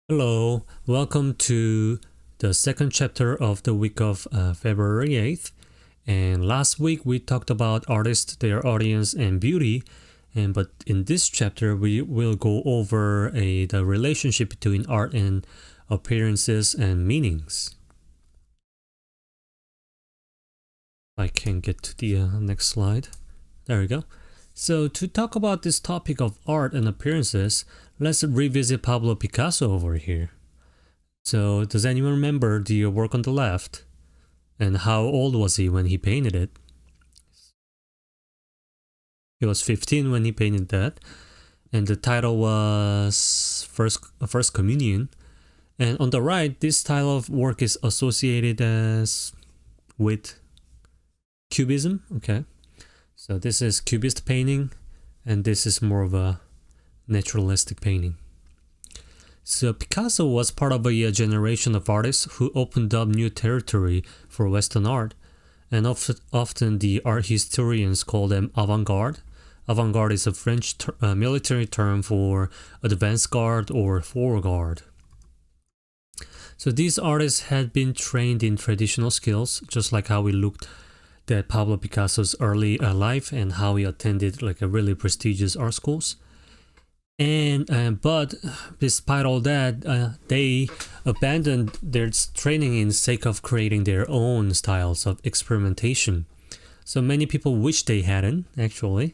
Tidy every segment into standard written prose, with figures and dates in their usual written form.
Hello, welcome to the second chapter of the week of February 8th. And last week we talked about artists, their audience, and beauty. But in this chapter we will go over the relationship between art and appearances and meanings. I can get to the next slide. There we go. So to talk about this topic of art and appearances, let's revisit Pablo Picasso over here. So does anyone remember the work on the left? And how old was he when he painted it? He was 15 when he painted that. And the title was First Communion. And on the right, this style of work is associated with Cubism. Okay. So this is Cubist painting, and this is more of a naturalistic painting. So Picasso was part of a generation of artists who opened up new territory for Western art, and often the art historians call them avant-garde. Avant-garde is a French military term for advance guard or forward guard. So these artists had been trained in traditional skills, just like how we looked at Pablo Picasso's early life and how he attended like a really prestigious art schools. But despite all that, they abandoned their training in sake of creating their own styles of experimentation. So many people wish they hadn't, actually.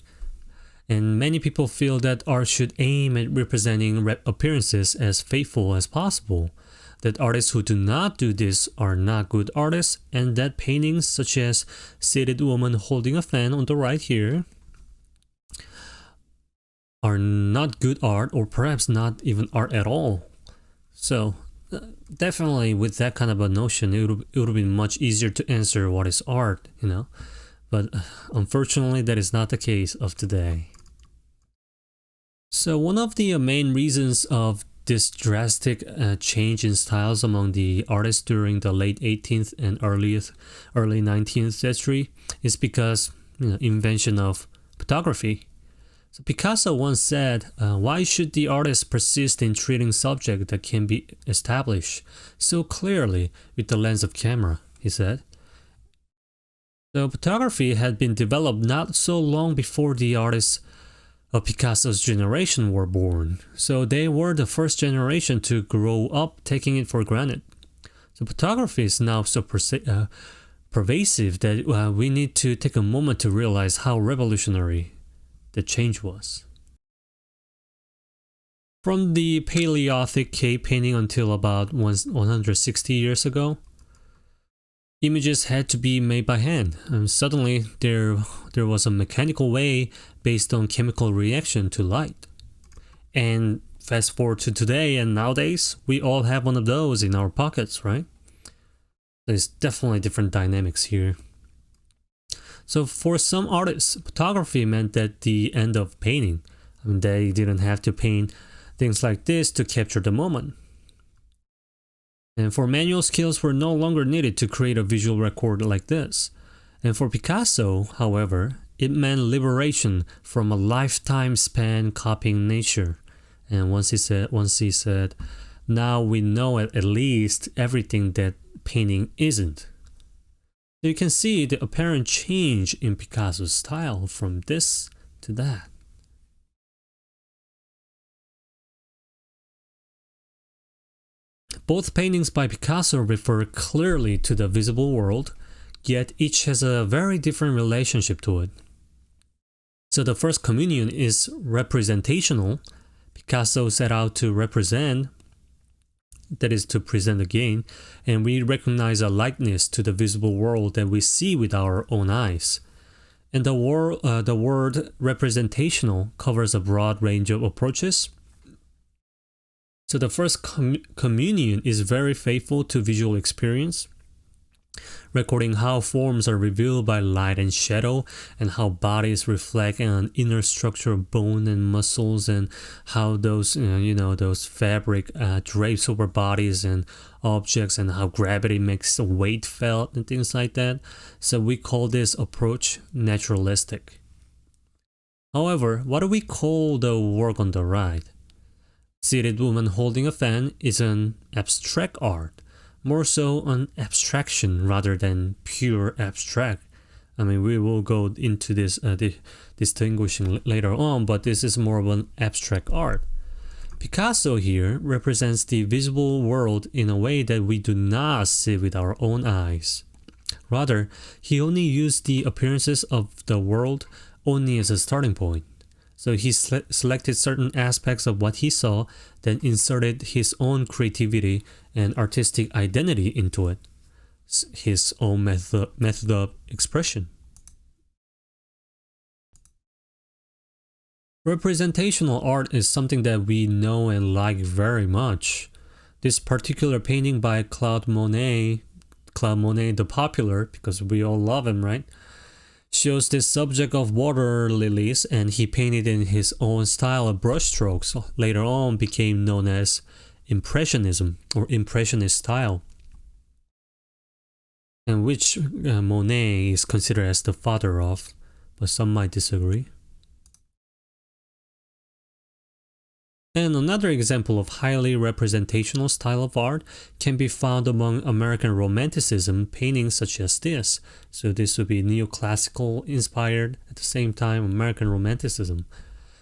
And many people feel that art should aim at representing appearances as faithful as possible. That artists who do not do this are not good artists, and that paintings such as Seated Woman Holding a Fan on the right here are not good art, or perhaps not even art at all. So definitely with that kind of a notion, it would have been much easier to answer what is art, but unfortunately that is not the case of today. So one of the main reasons of this drastic change in styles among the artists during the late 18th and early 19th century is because invention of photography. So Picasso once said, why should the artist persist in treating subject that can be established so clearly with the lens of camera, he said. So photography had been developed not so long before the artists of Picasso's generation were born, so they were the first generation to grow up taking it for granted. So photography is now so pervasive that we need to take a moment to realize how revolutionary the change was. From the Paleolithic cave painting until about 160 years ago, images had to be made by hand, and suddenly there was a mechanical way based on chemical reaction to light. And fast forward to today, and nowadays we all have one of those in our pockets, right? There's definitely different dynamics here. So for some artists, photography meant that the end of painting. They didn't have to paint things like this to capture the moment. And for manual skills were no longer needed to create a visual record like this. And for Picasso, however, it meant liberation from a lifetime span copying nature. And once he said, now we know at least everything that painting isn't. So you can see the apparent change in Picasso's style from this to that. Both paintings by Picasso refer clearly to the visible world, yet each has a very different relationship to it. So the First Communion is representational. Picasso set out to represent, that is to present again, and we recognize a likeness to the visible world that we see with our own eyes. And the word representational covers a broad range of approaches. So the First Communion is very faithful to visual experience, recording how forms are revealed by light and shadow, and how bodies reflect an inner structure of bone and muscles, and how those those fabric drapes over bodies and objects, and how gravity makes the weight felt and things like that. So we call this approach naturalistic. However, what do we call the work on the right? Seated woman holding a fan is an abstract art, more so an abstraction rather than pure abstract. I mean, we will go into this distinguishing later on, but this is more of an abstract art. Picasso here represents the visible world in a way that we do not see with our own eyes. Rather, he only used the appearances of the world only as a starting point. So he selected certain aspects of what he saw, then inserted his own creativity and artistic identity into it, his own method of expression. Representational art is something that we know and like very much. This particular painting by Claude Monet the popular, because we all love him, right? Shows this subject of water lilies, and he painted in his own style of brushstrokes. Later on became known as Impressionism or Impressionist style, and which Monet is considered as the father of, but some might disagree. And another example of highly representational style of art can be found among American Romanticism paintings such as this. So this would be neoclassical inspired, at the same time American Romanticism.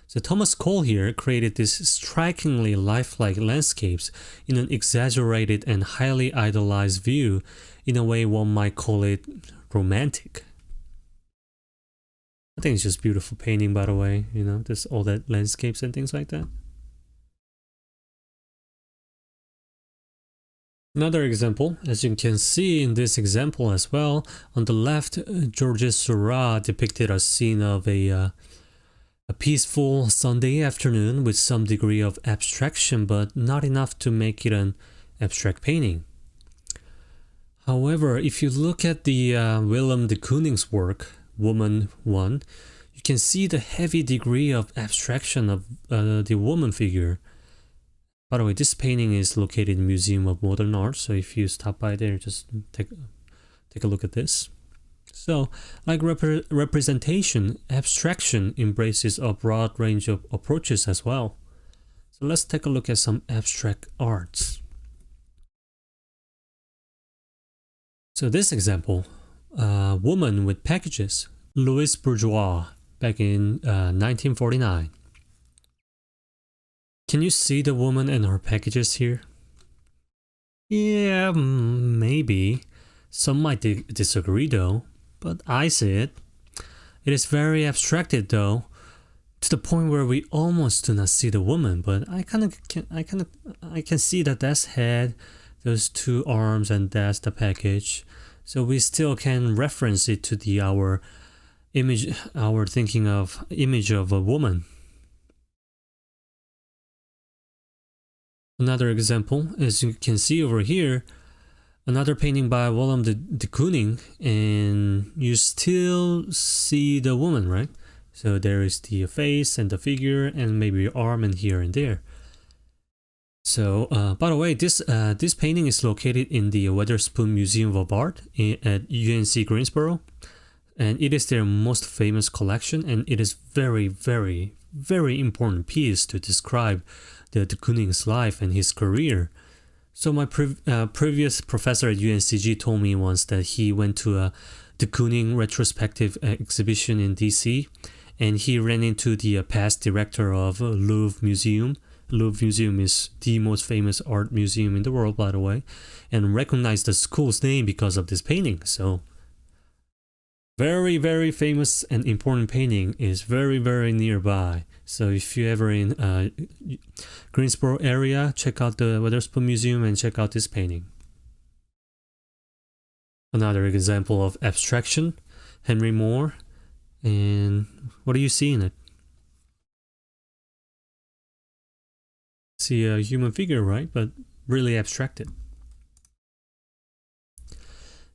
So Thomas Cole here created these strikingly lifelike landscapes in an exaggerated and highly idealized view, in a way one might call it romantic. I think it's just beautiful painting, by the way, you know, just all that landscapes and things like that. Another example, as you can see in this example as well, on the left, Georges Seurat depicted a scene of a peaceful Sunday afternoon with some degree of abstraction, but not enough to make it an abstract painting. However, if you look at the Willem de Kooning's work, Woman 1, you can see the heavy degree of abstraction of the woman figure. By the way, this painting is located in the Museum of Modern Art, so if you stop by there, just take a look at this. So, like representation, abstraction embraces a broad range of approaches as well. So let's take a look at some abstract arts. So this example, Woman with Packages, Louis Bourgeois, back in 1949. Can you see the woman and her packages here? Yeah, maybe. Some might disagree though, but I see it. It is very abstracted though, to the point where we almost do not see the woman, but I can see that that's head, those two arms, and that's the package. So we still can reference it to our thinking of image of a woman. Another example, as you can see over here, another painting by Willem de Kooning, and you still see the woman, right? So there is the face and the figure and maybe arm and here and there. So, by the way, this painting is located in the Wetherspoon Museum of Art at UNC Greensboro, and it is their most famous collection, and it is very, very, very important piece to describe de Kooning's life and his career. So my previous professor at UNCG told me once that he went to a de Kooning retrospective exhibition in DC, and he ran into the past director of Louvre Museum. Louvre Museum is the most famous art museum in the world, by the way, and recognized the school's name because of this painting. So very, very famous and important painting is very, very nearby. So if you're ever in Greensboro area, check out the Wetherspoon Museum and check out this painting. Another example of abstraction, Henry Moore. And what do you see in it? See a human figure, right? But really abstracted.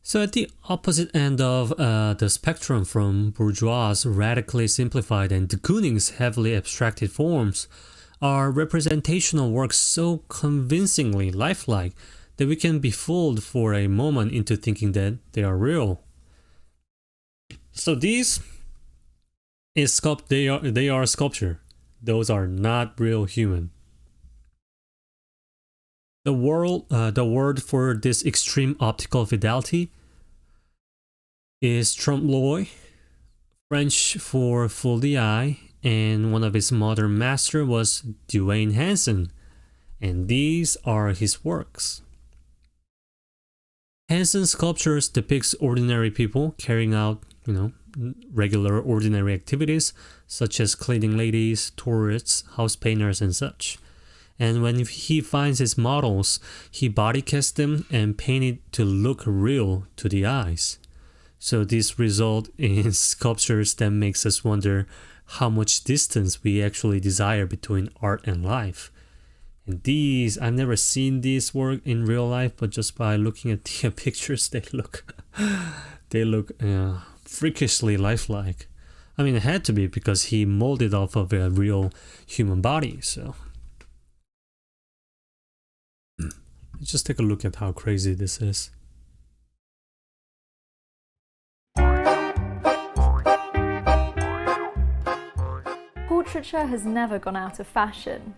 So at the opposite end of the spectrum from Bourgeois' radically simplified and de Kooning's heavily abstracted forms are representational works so convincingly lifelike that we can be fooled for a moment into thinking that they are real. So these they are sculpture. Those are not real human. The word for this extreme optical fidelity is trompe-l'oeil, French for fool the eye, and one of his modern masters was Dwayne Hansen, and these are his works. Hansen's sculptures depicts ordinary people carrying out, regular ordinary activities such as cleaning ladies, tourists, house painters, and such. And when he finds his models, he body casts them and paint it to look real to the eyes. So this result in sculptures that makes us wonder how much distance we actually desire between art and life. And these, I've never seen these work in real life, but just by looking at the pictures, they look freakishly lifelike. I mean, it had to be because he molded off of a real human body, so. Let's just take a look at how crazy this is. Portraiture has never gone out of fashion.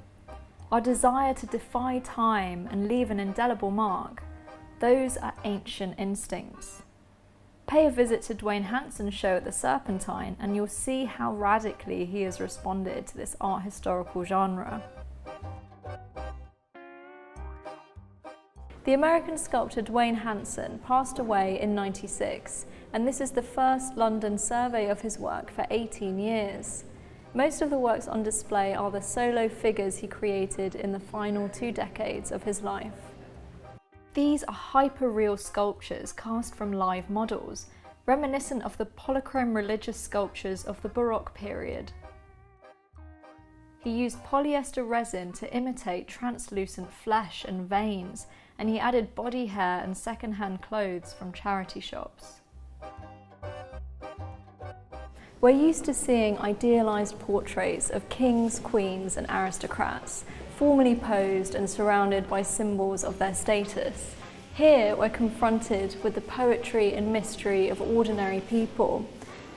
Our desire to defy time and leave an indelible mark, those are ancient instincts. Pay a visit to Dwayne Hansen's show at the Serpentine and you'll see how radically he has responded to this art historical genre. The American sculptor Dwayne Hansen passed away in '96, and this is the first London survey of his work for 18 years. Most of the works on display are the solo figures he created in the final 2 decades of his life. These are hyper-real sculptures cast from live models, reminiscent of the polychrome religious sculptures of the Baroque period. He used polyester resin to imitate translucent flesh and veins, and he added body hair and second-hand clothes from charity shops. We're used to seeing idealised portraits of kings, queens and aristocrats, formally posed and surrounded by symbols of their status. Here we're confronted with the poetry and mystery of ordinary people.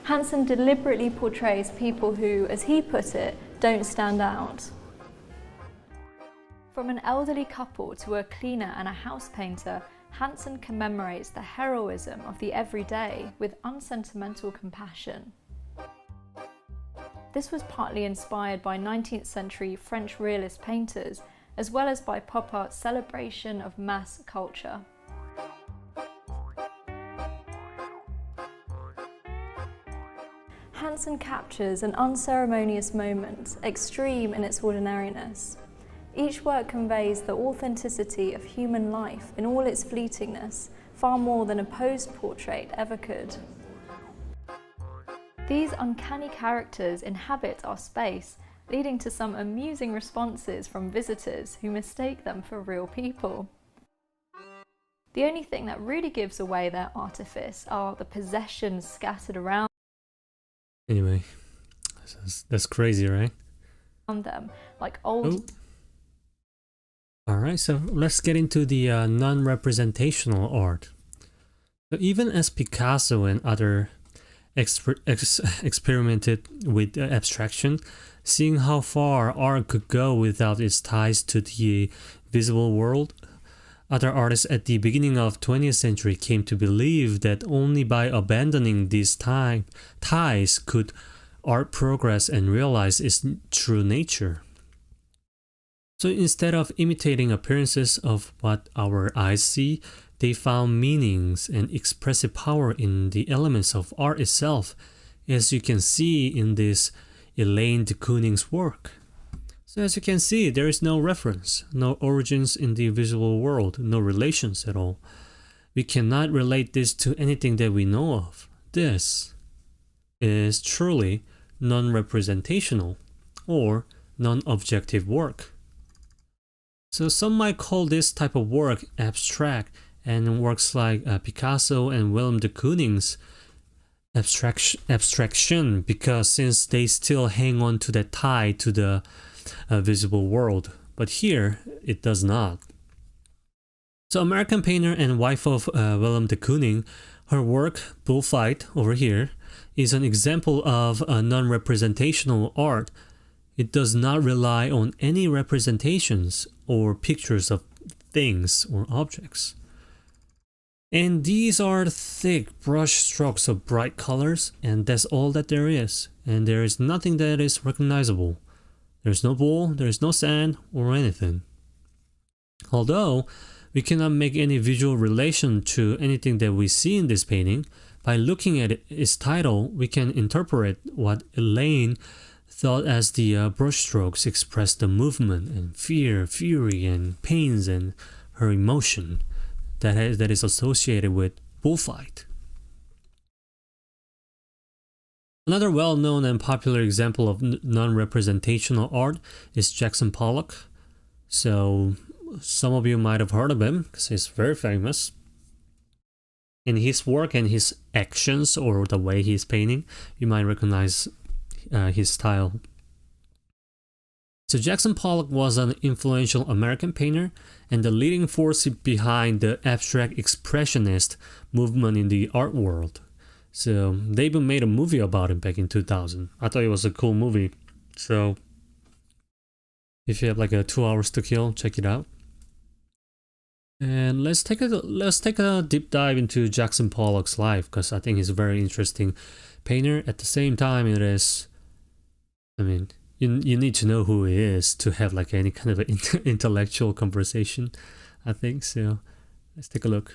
Hansen deliberately portrays people who, as he put it, don't stand out. From an elderly couple to a cleaner and a house painter, Hansen commemorates the heroism of the everyday with unsentimental compassion. This was partly inspired by 19th century French realist painters, as well as by pop art's celebration of mass culture. Hansen captures an unceremonious moment, extreme in its ordinariness. Each work conveys the authenticity of human life in all its fleetingness, far more than a posed portrait ever could. These uncanny characters inhabit our space, leading to some amusing responses from visitors who mistake them for real people. The only thing that really gives away their artifice are the possessions scattered around. Anyway, that's crazy, right? Them, like old. Oh. Alright, so let's get into the non-representational art. So even as Picasso and other experimented with abstraction, seeing how far art could go without its ties to the visible world, other artists at the beginning of 20th century came to believe that only by abandoning these ties could art progress and realize its true nature. So instead of imitating appearances of what our eyes see, they found meanings and expressive power in the elements of art itself, as you can see in this Elaine de Kooning's work. So as you can see, there is no reference, no origins in the visual world, no relations at all. We cannot relate this to anything that we know of. This is truly non-representational or non-objective work. So some might call this type of work abstract, and works like Picasso and Willem de Kooning's abstraction, because since they still hang on to that tie to the visible world, but here it does not. So American painter and wife of Willem de Kooning, her work Bullfight over here is an example of a non-representational art. It does not rely on any representations or pictures of things or objects. And these are thick brush strokes of bright colors, and that's all that there is. And there is nothing that is recognizable. There's no ball, there's no sand, or anything. Although, we cannot make any visual relation to anything that we see in this painting, by looking at its title, we can interpret what Elaine thought as the brushstrokes expressed the movement and fear, fury, and pains and her emotion that is associated with bullfight. Another well-known and popular example of non-representational art is Jackson Pollock. So some of you might have heard of him because he's very famous. In his work and his actions or the way he's painting, you might recognize his style. So Jackson Pollock was an influential American painter and the leading force behind the abstract expressionist movement in the art world. So they even made a movie about him back in 2000. I thought it was a cool movie. So if you have like 2 hours to kill, check it out. And let's take a deep dive into Jackson Pollock's life, because I think he's a very interesting painter. At the same time, it is, I mean, you need to know who he is to have like any kind of an intellectual conversation, I think. So let's take a look.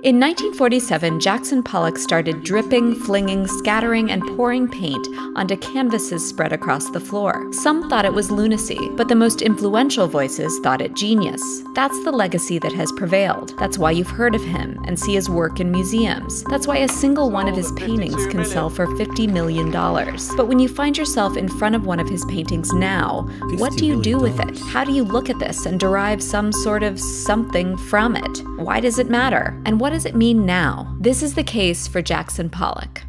In 1947, Jackson Pollock started dripping, flinging, scattering, and pouring paint onto canvases spread across the floor. Some thought it was lunacy, but the most influential voices thought it genius. That's the legacy that has prevailed. That's why you've heard of him and see his work in museums. That's why a single one of his paintings can sell for $50 million. But when you find yourself in front of one of his paintings now, what do you do with it? How do you look at this and derive some sort of something from it? Why does it matter? And what does it mean now? This is the case for Jackson Pollock.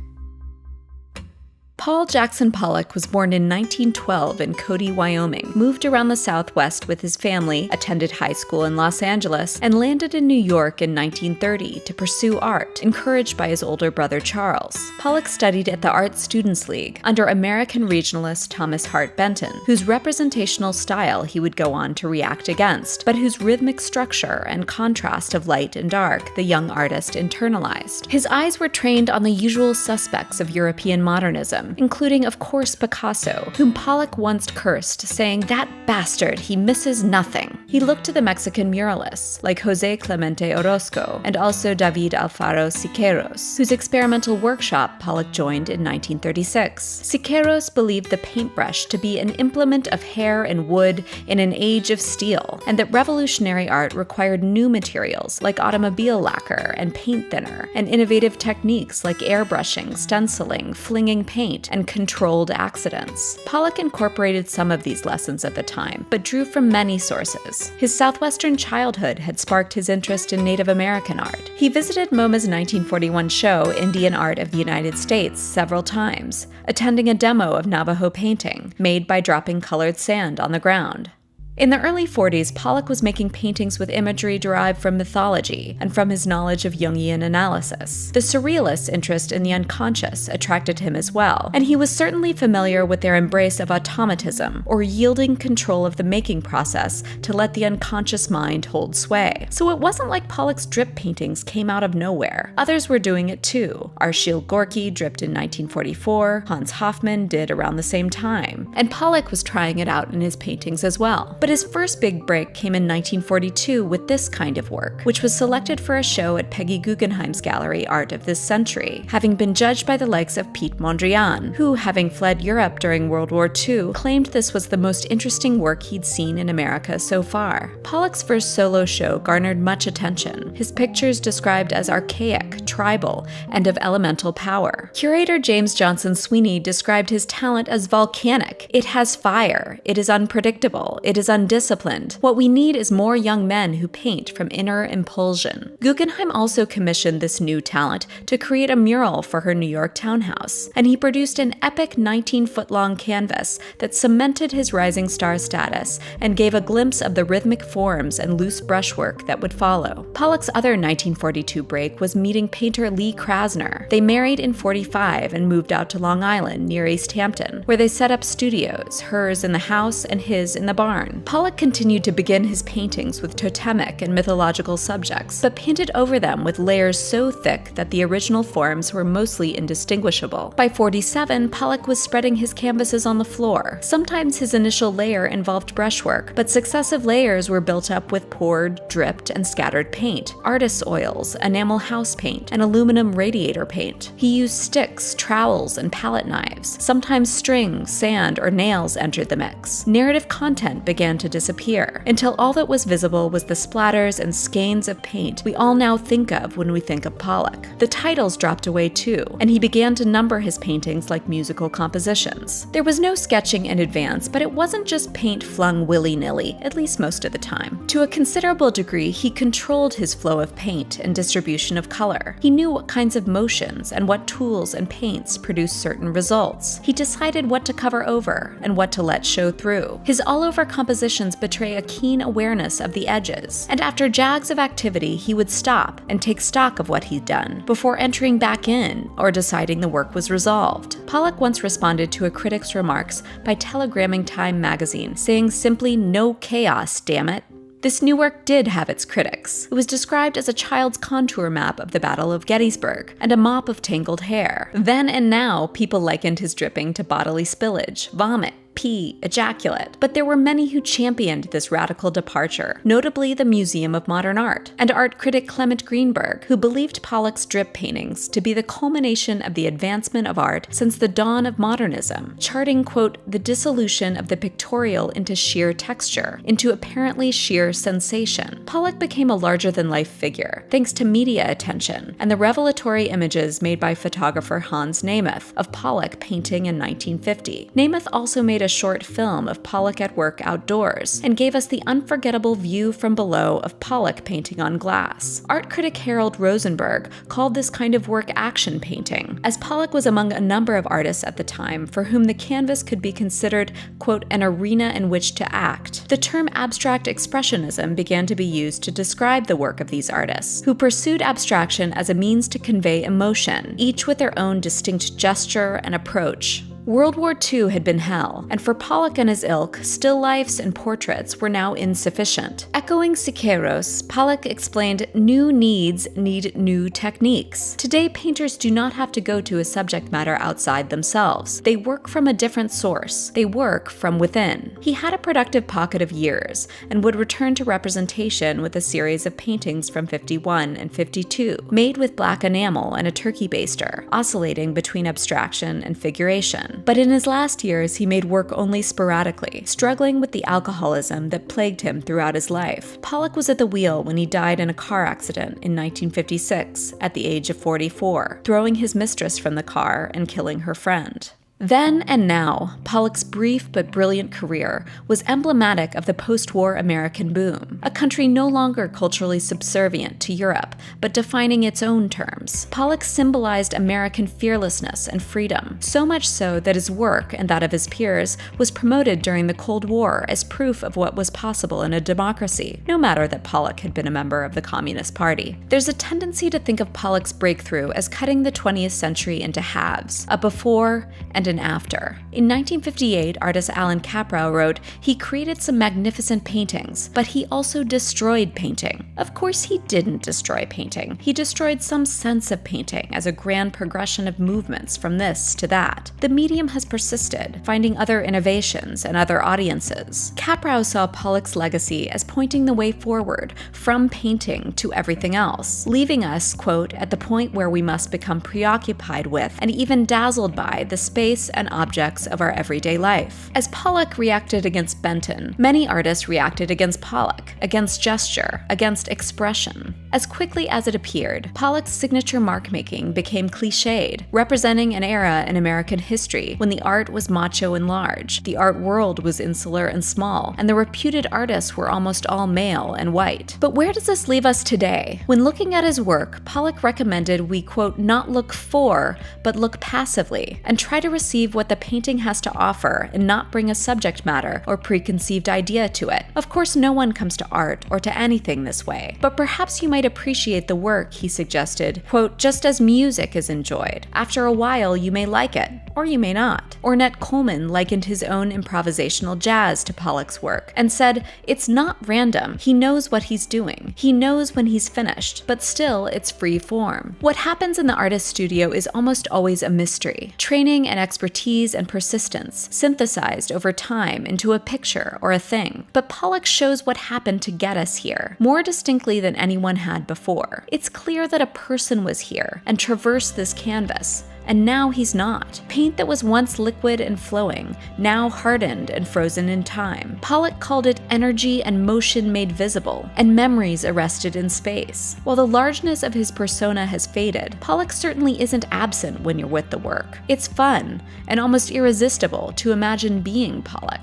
Paul Jackson Pollock was born in 1912 in Cody, Wyoming, moved around the Southwest with his family, attended high school in Los Angeles, and landed in New York in 1930 to pursue art, encouraged by his older brother Charles. Pollock studied at the Art Students League under American regionalist Thomas Hart Benton, whose representational style he would go on to react against, but whose rhythmic structure and contrast of light and dark the young artist internalized. His eyes were trained on the usual suspects of European modernism, including, of course, Picasso, whom Pollock once cursed, saying, "That bastard, he misses nothing." He looked to the Mexican muralists, like José Clemente Orozco, and also David Alfaro Siqueiros, whose experimental workshop Pollock joined in 1936. Siqueiros believed the paintbrush to be an implement of hair and wood in an age of steel, and that revolutionary art required new materials like automobile lacquer and paint thinner, and innovative techniques like airbrushing, stenciling, flinging paint, and controlled accidents. Pollock incorporated some of these lessons at the time, but drew from many sources. His Southwestern childhood had sparked his interest in Native American art. He visited MoMA's 1941 show, Indian Art of the United States, several times, attending a demo of Navajo painting, made by dropping colored sand on the ground. In the early 40s, Pollock was making paintings with imagery derived from mythology and from his knowledge of Jungian analysis. The Surrealists' interest in the unconscious attracted him as well, and he was certainly familiar with their embrace of automatism, or yielding control of the making process to let the unconscious mind hold sway. So it wasn't like Pollock's drip paintings came out of nowhere. Others were doing it too. Arshile Gorky dripped in 1944, Hans Hofmann did around the same time, and Pollock was trying it out in his paintings as well. But his first big break came in 1942 with this kind of work, which was selected for a show at Peggy Guggenheim's gallery Art of this Century, having been judged by the likes of Piet Mondrian, who, having fled Europe during World War II, claimed this was the most interesting work he'd seen in America so far. Pollock's first solo show garnered much attention, his pictures described as archaic, tribal, and of elemental power. Curator James Johnson Sweeney described his talent as volcanic. It has fire, it is unpredictable, it is undisciplined. What we need is more young men who paint from inner impulsion. Guggenheim also commissioned this new talent to create a mural for her New York townhouse, and he produced an epic 19-foot-long canvas that cemented his rising star status and gave a glimpse of the rhythmic forms and loose brushwork that would follow. Pollock's other 1942 break was meeting painter Lee Krasner. They married in 45 and moved out to Long Island near East Hampton, where they set up studios, hers in the house and his in the barn. Pollock continued to begin his paintings with totemic and mythological subjects, but painted over them with layers so thick that the original forms were mostly indistinguishable. By 47, Pollock was spreading his canvases on the floor. Sometimes his initial layer involved brushwork, but successive layers were built up with poured, dripped, and scattered paint, artist's oils, enamel house paint, and aluminum radiator paint. He used sticks, trowels, and palette knives. Sometimes string, sand, or nails entered the mix. Narrative content began to disappear, until all that was visible was the splatters and skeins of paint we all now think of when we think of Pollock. The titles dropped away too, and he began to number his paintings like musical compositions. There was no sketching in advance, but it wasn't just paint flung willy-nilly, at least most of the time. To a considerable degree, he controlled his flow of paint and distribution of color. He knew what kinds of motions and what tools and paints produced certain results. He decided what to cover over and what to let show through. His all-over compositions betray a keen awareness of the edges, and after jags of activity, he would stop and take stock of what he'd done before entering back in or deciding the work was resolved. Pollock once responded to a critic's remarks by telegramming Time magazine, saying simply, "No chaos, damn it." This new work did have its critics. It was described as a child's contour map of the Battle of Gettysburg and a mop of tangled hair. Then and now, people likened his dripping to bodily spillage, vomit, pee, ejaculate. But there were many who championed this radical departure, notably the Museum of Modern Art, and art critic Clement Greenberg, who believed Pollock's drip paintings to be the culmination of the advancement of art since the dawn of modernism, charting, quote, the dissolution of the pictorial into sheer texture, into apparently sheer sensation. Pollock became a larger-than-life figure, thanks to media attention, and the revelatory images made by photographer Hans Nemeth of Pollock painting in 1950. Nemeth also made a short film of Pollock at work outdoors, and gave us the unforgettable view from below of Pollock painting on glass. Art critic Harold Rosenberg called this kind of work action painting, as Pollock was among a number of artists at the time for whom the canvas could be considered, quote, an arena in which to act. The term abstract expressionism began to be used to describe the work of these artists, who pursued abstraction as a means to convey emotion, each with their own distinct gesture and approach. World War II had been hell, and for Pollock and his ilk, still lifes and portraits were now insufficient. Echoing Siqueiros, Pollock explained, new needs need new techniques. Today, painters do not have to go to a subject matter outside themselves. They work from a different source. They work from within. He had a productive pocket of years, and would return to representation with a series of paintings from 51 and 52, made with black enamel and a turkey baster, oscillating between abstraction and figuration. But in his last years, he made work only sporadically, struggling with the alcoholism that plagued him throughout his life. Pollock was at the wheel when he died in a car accident in 1956 at the age of 44, throwing his mistress from the car and killing her friend. Then and now, Pollock's brief but brilliant career was emblematic of the post-war American boom, a country no longer culturally subservient to Europe, but defining its own terms. Pollock symbolized American fearlessness and freedom, so much so that his work and that of his peers was promoted during the Cold War as proof of what was possible in a democracy, no matter that Pollock had been a member of the Communist Party. There's a tendency to think of Pollock's breakthrough as cutting the 20th century into halves, a before and an after. In 1958, artist Alan Caprow wrote, he created some magnificent paintings, but he also destroyed painting. Of course he didn't destroy painting. He destroyed some sense of painting as a grand progression of movements from this to that. The medium has persisted, finding other innovations and other audiences. Caprow saw Pollock's legacy as pointing the way forward from painting to everything else, leaving us, quote, at the point where we must become preoccupied with and even dazzled by the space space and objects of our everyday life. As Pollock reacted against Benton, many artists reacted against Pollock, against gesture, against expression. As quickly as it appeared, Pollock's signature mark-making became cliched, representing an era in American history when the art was macho and large, the art world was insular and small, and the reputed artists were almost all male and white. But where does this leave us today? When looking at his work, Pollock recommended we, quote, not look for, but look passively, and try to receive what the painting has to offer and not bring a subject matter or preconceived idea to it. Of course, no one comes to art or to anything this way, but perhaps you might appreciate the work, he suggested, quote, just as music is enjoyed. After a while, you may like it, or you may not. Ornette Coleman likened his own improvisational jazz to Pollock's work and said, it's not random. He knows what he's doing. He knows when he's finished, but still it's free form. What happens in the artist's studio is almost always a mystery. Training and expertise and persistence synthesized over time into a picture or a thing. But Pollock shows what happened to get us here, more distinctly than anyone had before. It's clear that a person was here and traversed this canvas, and now he's not. Paint that was once liquid and flowing, now hardened and frozen in time. Pollock called it energy and motion made visible, and memories arrested in space. While the largeness of his persona has faded, Pollock certainly isn't absent when you're with the work. It's fun, and almost irresistible to imagine being Pollock.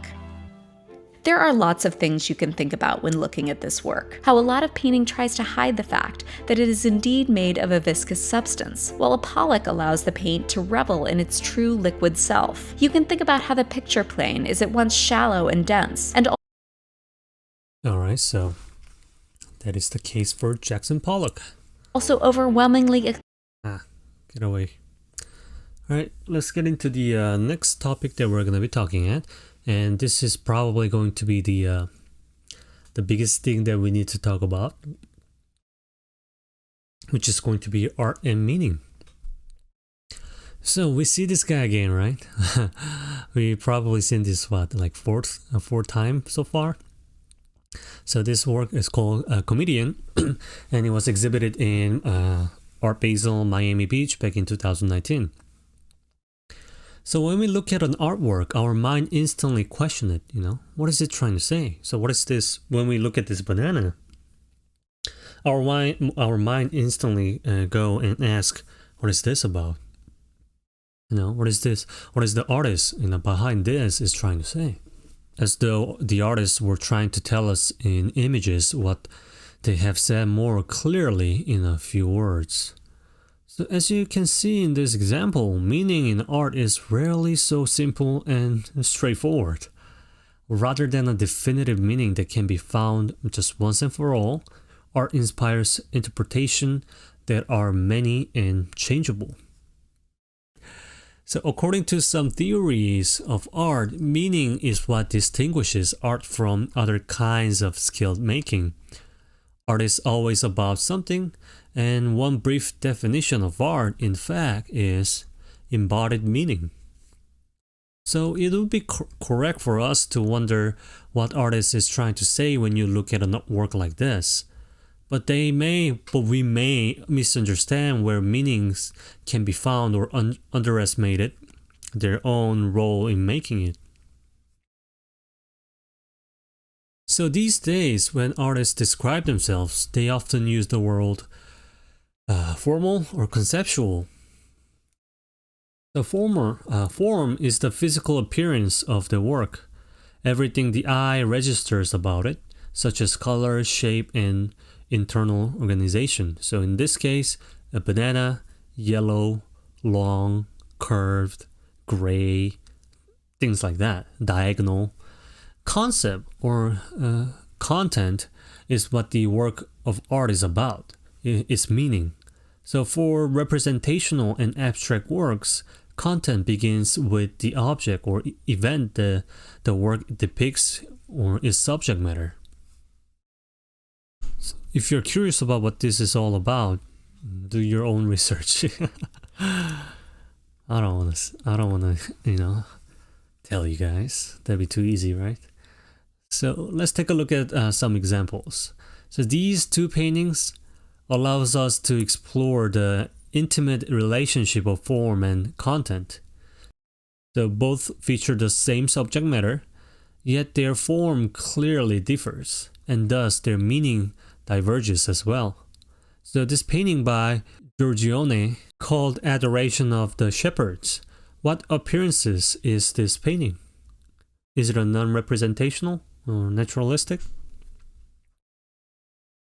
There are lots of things you can think about when looking at this work. How a lot of painting tries to hide the fact that it is indeed made of a viscous substance, while a Pollock allows the paint to revel in its true liquid self. You can think about how the picture plane is at once shallow and dense, and Alright, so that is the case for Jackson Pollock. also overwhelmingly Get away. Alright, let's get into the next topic that we're going to be talking at. And this is probably going to be the biggest thing that we need to talk about, which is going to be art and meaning. So we see this guy again, right? We probably seen this like fourth time so far. So this work is called Comedian, and it was exhibited in Art Basel, Miami Beach back in 2019. So when we look at an artwork, our mind instantly question it, what is it trying to say? So what is this, when we look at this banana, our mind instantly go and ask, what is this about? What is this? What is the artist, behind this is trying to say? As though the artists were trying to tell us in images what they have said more clearly in a few words. So as you can see in this example, meaning in art is rarely so simple and straightforward. Rather than a definitive meaning that can be found just once and for all, art inspires interpretation that are many and changeable. So according to some theories of art, meaning is what distinguishes art from other kinds of skilled making. Art is always about something, and one brief definition of art, in fact, is embodied meaning. So it would be correct for us to wonder what artist is trying to say when you look at a work like this. But we may misunderstand where meanings can be found or underestimated their own role in making it. So these days, when artists describe themselves, they often use the word formal or conceptual. The form is the physical appearance of the work, everything the eye registers about it, such as color, shape, and internal organization. So in this case, a banana, yellow, long, curved, gray, things like that, diagonal. Concept or content is what the work of art is about, its meaning. So for representational and abstract works, content begins with the object or event the work depicts or its subject matter. If you're curious about what this is all about, do your own research. I don't want to, tell you guys. That'd be too easy, right? So let's take a look at some examples. So these two paintings allows us to explore the intimate relationship of form and content. So both feature the same subject matter, yet their form clearly differs, and thus their meaning diverges as well. So this painting by Giorgione, called Adoration of the Shepherds, what appearances is this painting? Is it a non-representational or naturalistic?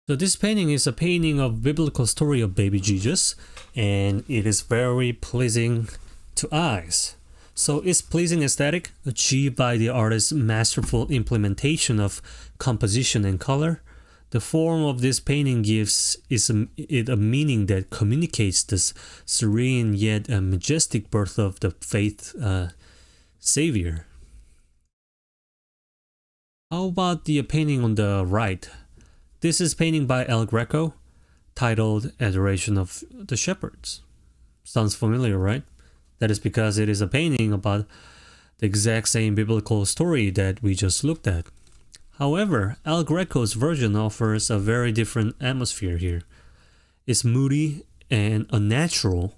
So this painting is a painting of biblical story of baby Jesus, and it is very pleasing to eyes. So its pleasing aesthetic, achieved by the artist's masterful implementation of composition and color, the form of this painting gives it a meaning that communicates this serene yet majestic birth of the faith savior. How about the painting on the right? This is painting by El Greco, titled Adoration of the Shepherds. Sounds familiar, right? That is because it is a painting about the exact same biblical story that we just looked at. However, El Greco's version offers a very different atmosphere here. It's moody and unnatural.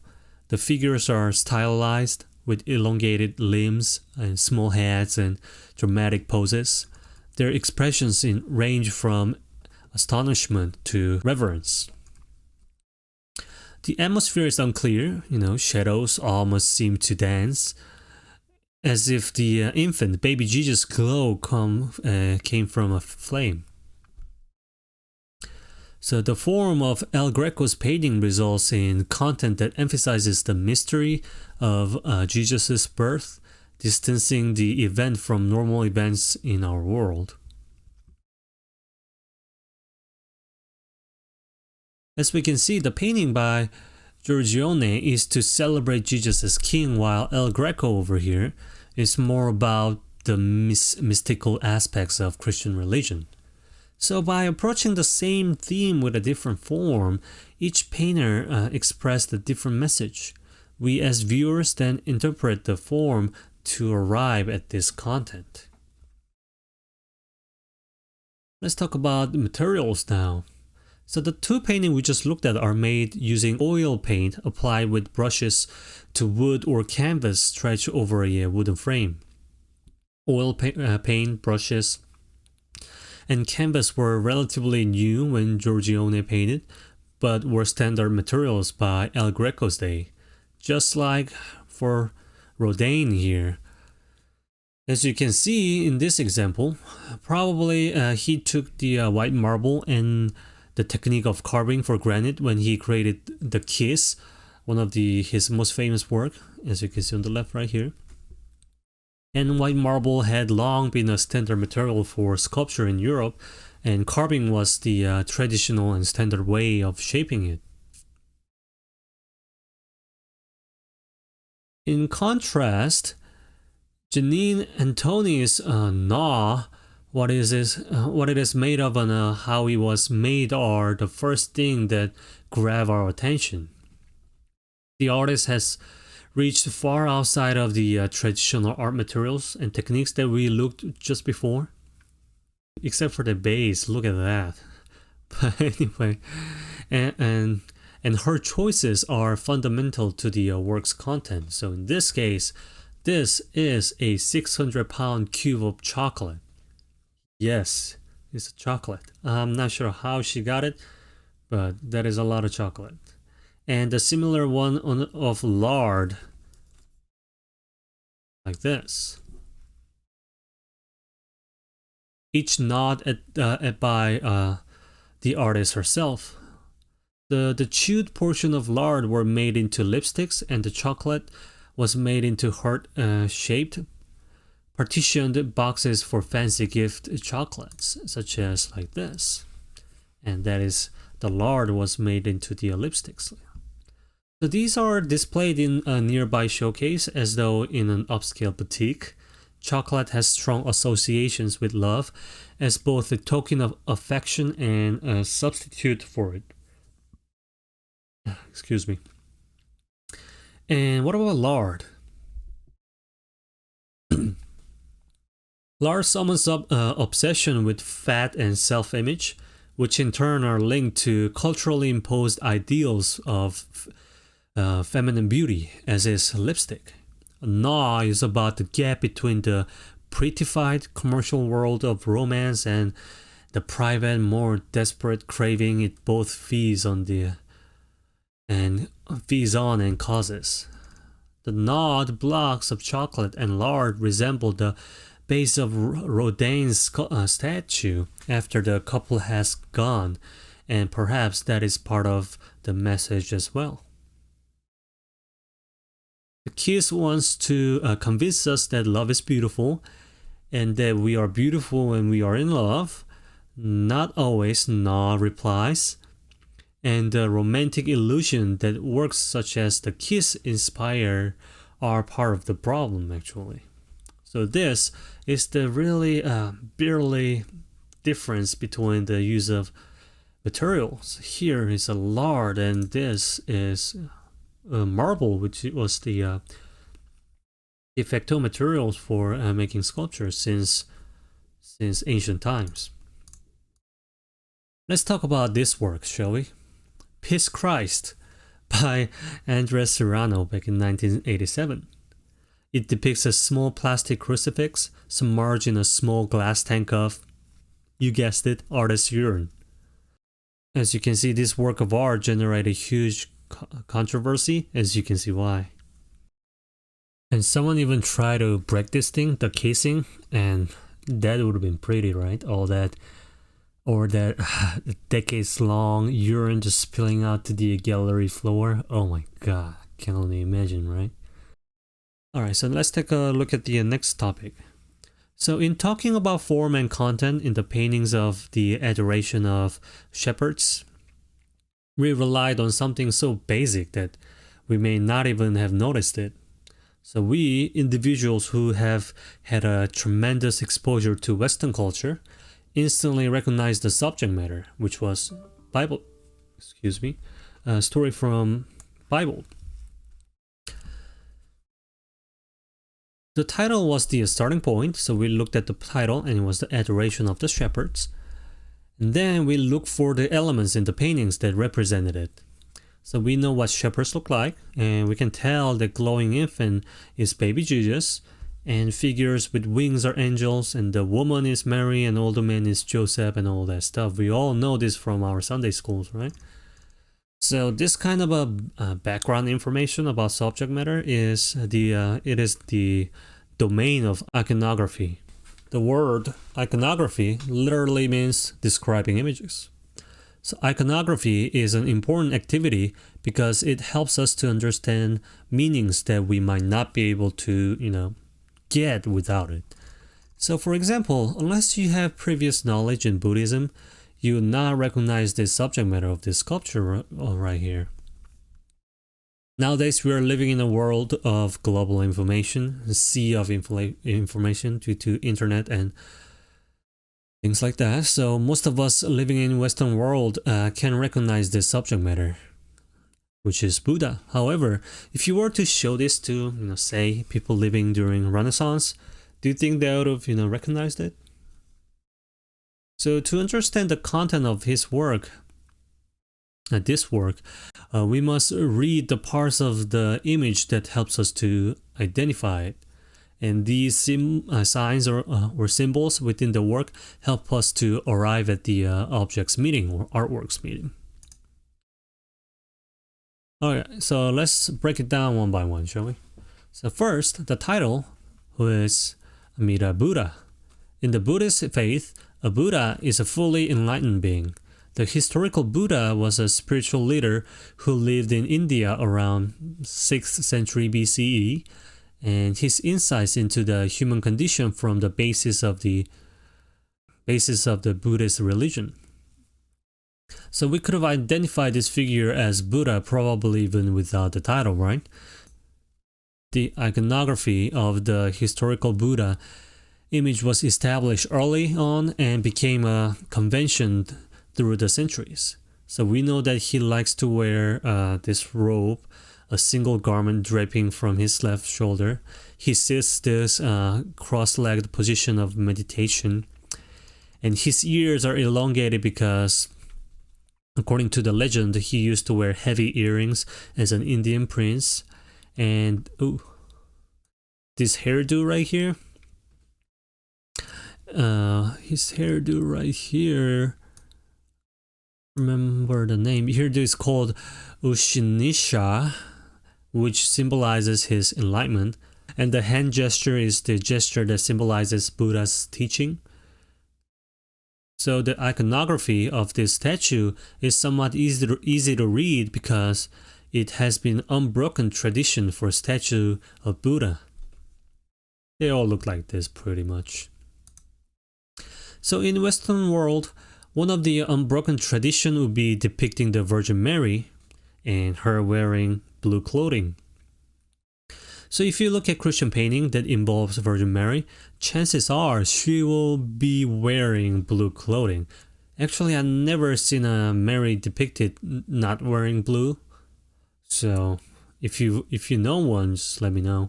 The figures are stylized with elongated limbs and small heads and dramatic poses. Their expressions range from astonishment to reverence. The atmosphere is unclear, shadows almost seem to dance, as if the infant, baby Jesus' glow came from a flame. So the form of El Greco's painting results in content that emphasizes the mystery of Jesus' birth, distancing the event from normal events in our world. As we can see, the painting by Giorgione is to celebrate Jesus as king, while El Greco over here is more about the mystical aspects of Christian religion. So by approaching the same theme with a different form, each painter expressed a different message. We as viewers then interpret the form to arrive at this content. Let's talk about the materials now. So the two paintings we just looked at are made using oil paint applied with brushes to wood or canvas stretched over a wooden frame. Oil paint, brushes, and canvas were relatively new when Giorgione painted, but were standard materials by El Greco's day, just like for Rodin here. As you can see in this example, probably he took the white marble and the technique of carving for granite when he created the Kiss, one of his most famous work, as you can see on the left right here. And white marble had long been a standard material for sculpture in Europe, and carving was the traditional and standard way of shaping it. In contrast, Janine Antoni's gnaw, what it is made of and how it was made are the first thing that grab our attention. The artist has reached far outside of the traditional art materials and techniques that we looked just before. Except for the base, look at that. But anyway, and her choices are fundamental to the work's content. So in this case, this is a 600-pound cube of chocolate. Yes, it's a chocolate. I'm not sure how she got it, but that is a lot of chocolate. And a similar one of lard, like this. Each gnawed by the artist herself. The chewed portion of lard were made into lipsticks, and the chocolate was made into heart-shaped partitioned boxes for fancy gift chocolates, such as like this. And that is, the lard was made into the lipsticks. So these are displayed in a nearby showcase as though in an upscale boutique. Chocolate has strong associations with love as both a token of affection and a substitute for it. Excuse me. And what about lard? Lard summons up obsession with fat and self-image, which in turn are linked to culturally imposed ideals of feminine beauty, as is lipstick. Gnaw is about the gap between the prettified commercial world of romance and the private, more desperate craving it both feeds on and causes. The gnawed blocks of chocolate and lard resemble the base of Rodin's statue after the couple has gone, and perhaps that is part of the message as well. The kiss wants to convince us that love is beautiful and that we are beautiful when we are in love. Not always, Gnaw replies. And the romantic illusion that works such as the kiss inspire are part of the problem actually. So this is the really barely difference between the use of materials. Here is a lard and this is marble, which was the de facto materials for making sculptures since ancient times. Let's talk about this work, shall we? Piss Christ by Andres Serrano back in 1987. It depicts a small plastic crucifix submerged in a small glass tank of, you guessed it, artist's urine. As you can see, this work of art generated huge controversy, as you can see why. And someone even tried to break this thing, the casing, and that would have been pretty, right? All that, or that decades long urine just spilling out to the gallery floor. Oh my god, I can only imagine, right? Alright, so let's take a look at the next topic. So in talking about form and content in the paintings of the Adoration of Shepherds, we relied on something so basic that we may not even have noticed it. So we, individuals who have had a tremendous exposure to Western culture, instantly recognized the subject matter, which was a story from Bible. The title was the starting point, so we looked at the title and it was the Adoration of the Shepherds. And then we looked for the elements in the paintings that represented it. So we know what shepherds look like, and we can tell the glowing infant is baby Jesus, and figures with wings are angels, and the woman is Mary, and older man is Joseph, and all that stuff. We all know this from our Sunday schools, right? So this kind of a background information about subject matter is the domain of iconography. The word iconography literally means describing images. So iconography is an important activity because it helps us to understand meanings that we might not be able to, get without it. So for example, unless you have previous knowledge in Buddhism, you will not recognize the subject matter of this sculpture right here. Nowadays, we are living in a world of global information, a sea of information due to internet and things like that. So most of us living in Western world can recognize this subject matter, which is Buddha. However, if you were to show this to, say, people living during Renaissance, do you think they would have, recognized it? So to understand the content of his work, we must read the parts of the image that helps us to identify it. And these signs or symbols within the work help us to arrive at the object's meaning or artwork's meaning. Alright, so let's break it down one by one, shall we? So first, the title, who is Amida Buddha. In the Buddhist faith, a Buddha is a fully enlightened being. The historical Buddha was a spiritual leader who lived in India around 6th century BCE, and his insights into the human condition form the basis of the Buddhist religion. So we could have identified this figure as Buddha probably even without the title, right? The iconography of the historical Buddha image was established early on and became a convention through the centuries. So we know that he likes to wear this robe, a single garment draping from his left shoulder. He sits this cross-legged position of meditation, and his ears are elongated because, according to the legend, he used to wear heavy earrings as an Indian prince. And this hairdo right here. His hairdo right here. Remember the name. Hairdo is called Ushinisha, which symbolizes his enlightenment. And the hand gesture is the gesture that symbolizes Buddha's teaching. So the iconography of this statue is somewhat easy to read because it has been unbroken tradition for a statue of Buddha. They all look like this pretty much. So in Western world, one of the unbroken tradition would be depicting the Virgin Mary and her wearing blue clothing. So if you look at Christian painting that involves Virgin Mary, chances are she will be wearing blue clothing. Actually, I've never seen a Mary depicted not wearing blue. So if you know one, just let me know.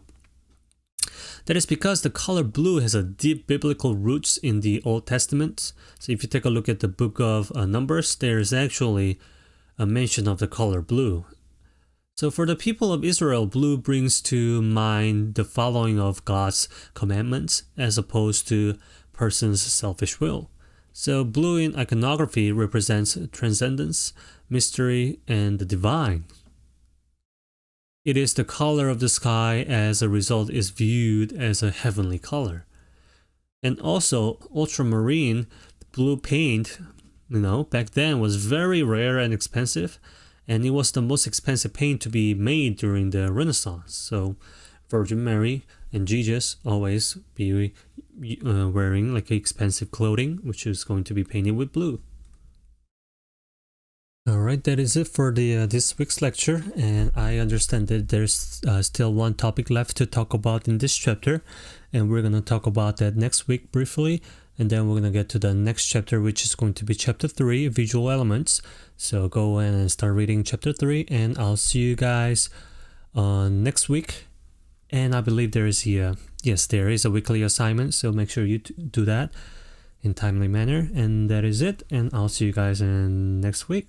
That is because the color blue has a deep biblical roots in the Old Testament. So if you take a look at the book of Numbers, there is actually a mention of the color blue. So for the people of Israel, blue brings to mind the following of God's commandments as opposed to person's selfish will. So blue in iconography represents transcendence, mystery, and the divine. It is the color of the sky, as a result is viewed as a heavenly color. And also ultramarine blue paint, back then was very rare and expensive. And it was the most expensive paint to be made during the Renaissance. So Virgin Mary and Jesus always be wearing like expensive clothing, which is going to be painted with blue. Alright, that is it for the this week's lecture. And I understand that there's still one topic left to talk about in this chapter. And we're going to talk about that next week briefly. And then we're going to get to the next chapter, which is going to be chapter 3, visual elements. So go in and start reading chapter 3, and I'll see you guys next week. And I believe there is a weekly assignment, so make sure you do that in timely manner. And that is it, and I'll see you guys in next week.